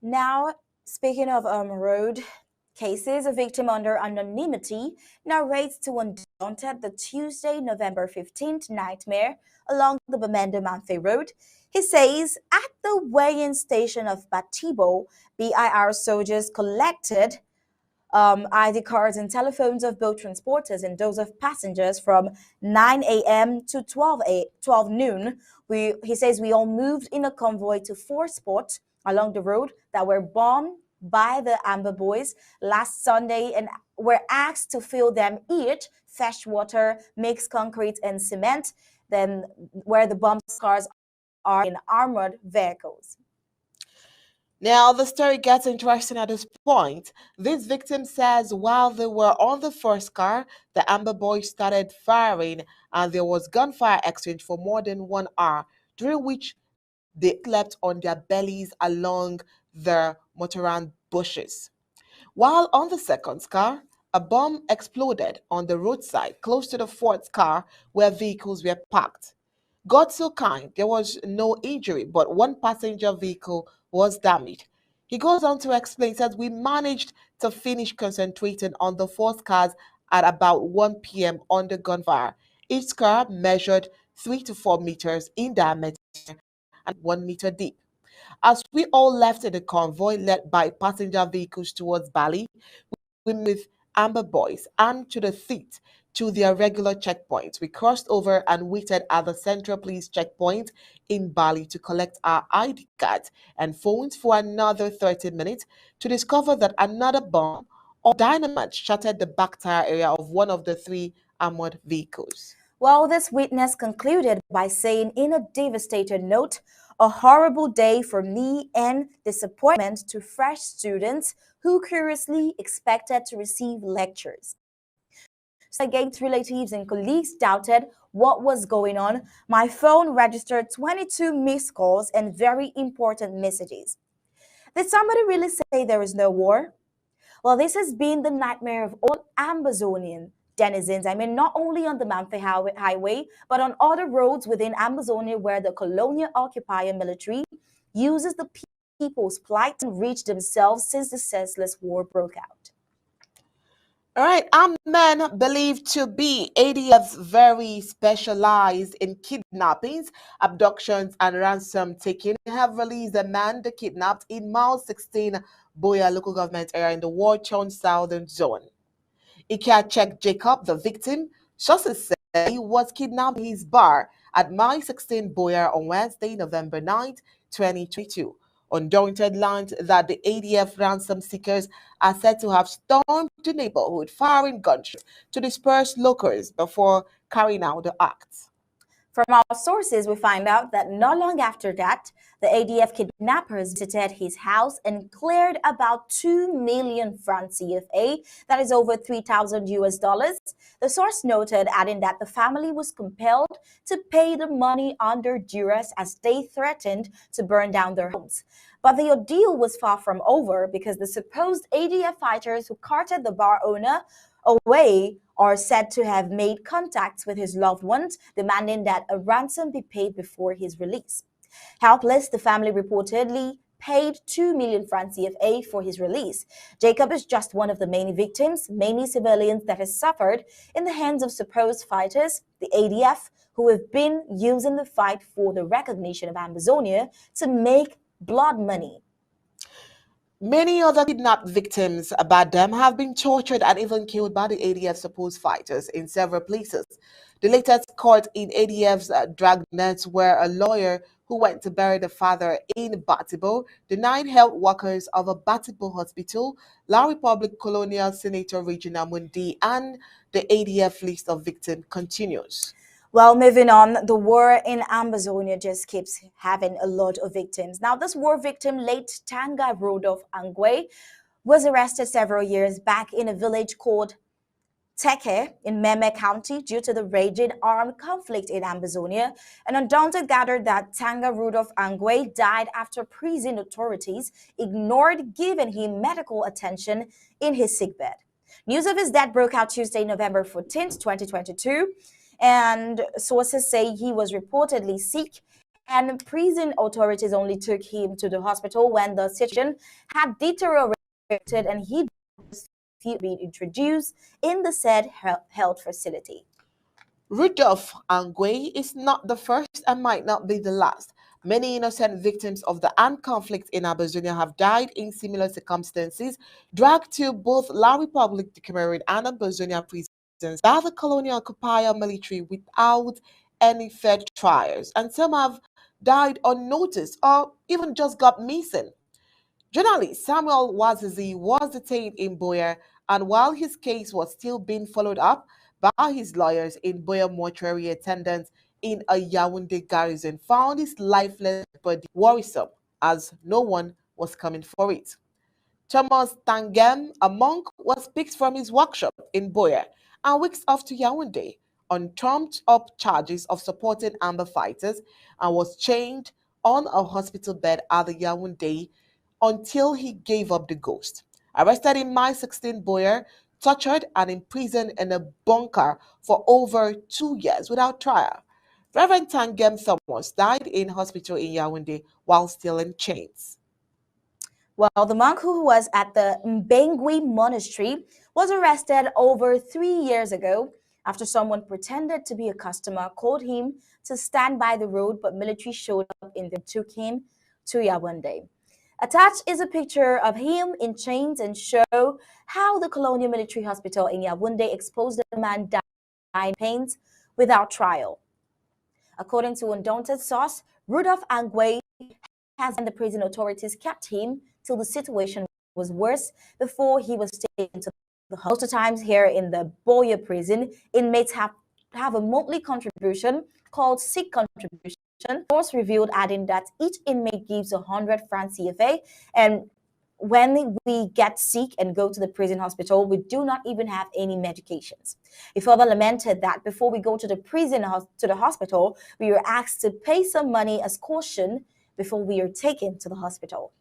Now, speaking of road cases, a victim under anonymity narrates to Undaunted the Tuesday, November 15th nightmare along the Bamenda Manthe Road. He says at the weigh-in station of Batibo, BIR soldiers collected ID cards and telephones of both transporters and those of passengers from 9 a.m. to 12 noon. He says we all moved in a convoy to four spots along the road that were bombed by the Amba boys last Sunday and were asked to fill them each fresh water, mixed concrete and cement, then where the bomb scars are in armored vehicles. Now, the story gets interesting at this point. This victim says while they were on the first car, the Amber boys started firing and there was gunfire exchange for more than 1 hour, during which they slept on their bellies along the motoran bushes. While on the second car, a bomb exploded on the roadside close to the fourth car where vehicles were parked. God so kind, there was no injury, but one passenger vehicle was damaged. He goes on to explain, says we managed to finish concentrating on the fourth cars at about 1 p.m. under gunfire. Each car measured 3 to 4 meters in diameter and 1 meter deep. As we all left in the convoy led by passenger vehicles towards Bali, we met with Amber boys armed to the teeth to their regular checkpoints. We crossed over and waited at the Central Police checkpoint in Bali to collect our ID cards and phones for another 30 minutes to discover that another bomb or dynamite shattered the back tire area of one of the three armored vehicles. Well, this witness concluded by saying in a devastated note, a horrible day for me and disappointment to fresh students who curiously expected to receive lectures. So against relatives and colleagues doubted what was going on, my phone registered 22 missed calls and very important messages. Did somebody really say there is no war? Well, this has been the nightmare of all Ambazonian denizens. I mean, not only on the Highway, but on other roads within Ambazonia where the colonial occupier military uses the people's plight and reach themselves since the senseless war broke out. All right, our men believed to be ADF's very specialized in kidnappings, abductions, and ransom taking have released a man they kidnapped in Mile 16 Buea local government area in the war-torn southern zone. Ikea checked Jacob, the victim. Sources say he was kidnapped in his bar at Mile 16 Boyer on Wednesday, November 9th, 2022. Undaunted learned that the ADF ransom seekers are said to have stormed the neighborhood, firing gunshots to disperse locals before carrying out the act. From our sources, we find out that not long after that, the ADF kidnappers visited his house and cleared about 2 million francs CFA, that is over 3,000 US dollars. The source noted, adding that the family was compelled to pay the money under duress as they threatened to burn down their homes. But the ordeal was far from over because the supposed ADF fighters who carted the bar owner away are said to have made contacts with his loved ones, demanding that a ransom be paid before his release. Helpless, the family reportedly paid 2 million francs CFA for his release. Jacob is just one of the many victims, mainly civilians, that has suffered in the hands of supposed fighters, the ADF, who have been using the fight for the recognition of Ambazonia to make blood money. Many other kidnapped victims about them have been tortured and even killed by the ADF supposed fighters in several places. The latest caught in ADF's dragnets where a lawyer who went to bury the father in Batibo denied health workers of a Batibo hospital, La Republic Colonial Senator Regina Mundi, and the ADF list of victims continues. Well, moving on, the war in Ambazonia just keeps having a lot of victims. Now, this war victim, late Tanger Rudolf Angue, was arrested several years back in a village called Teke in Meme County due to the raging armed conflict in Ambazonia. And Undaunted gathered that Tanger Rudolf Angue died after prison authorities ignored giving him medical attention in his sickbed. News of his death broke out Tuesday, November 14th, 2022. And sources say he was reportedly sick And prison authorities only took him to the hospital when the situation had deteriorated and he was being introduced in the said health facility. Rudolf Angue is not the first and might not be the last. Many innocent victims of the armed conflict in Ambazonia have died in similar circumstances, dragged to both La Republic de Cameroon and Ambazonia prisons by the colonial occupier military without any fair trials, and some have died unnoticed or even just got missing. Journalist Samuel Wazizi was detained in Buea, and while his case was still being followed up by his lawyers in Buea mortuary, attendants in a Yaoundé garrison found his lifeless body worrisome as no one was coming for it. Thomas Tangem, a monk, was picked from his workshop in Boya and whisked off to Yaoundé on trumped up charges of supporting Amba fighters and was chained on a hospital bed at the Yaoundé until he gave up the ghost. Arrested in May 16, Boyer, tortured and imprisoned in a bunker for over 2 years without trial. Reverend Tangem Thomas died in hospital in Yaoundé while still in chains. Well, the monk who was at the Mbengui monastery was arrested over 3 years ago after someone pretended to be a customer, called him to stand by the road, but military showed up and took him to Yaoundé. Attached is a picture of him in chains and show how the colonial military hospital in Yaoundé exposed the man dying in pains without trial. According to undaunted source, Rudolf Angue has and the prison authorities kept him till the situation was worse before he was taken to the hospital. Most of the times here in the Buea prison, inmates have a monthly contribution called sick contribution. Source revealed, adding that each inmate gives 100 francs CFA, and when we get sick and go to the prison hospital, we do not even have any medications. He further lamented that before we go to the to the hospital, we were asked to pay some money as caution before we are taken to the hospital.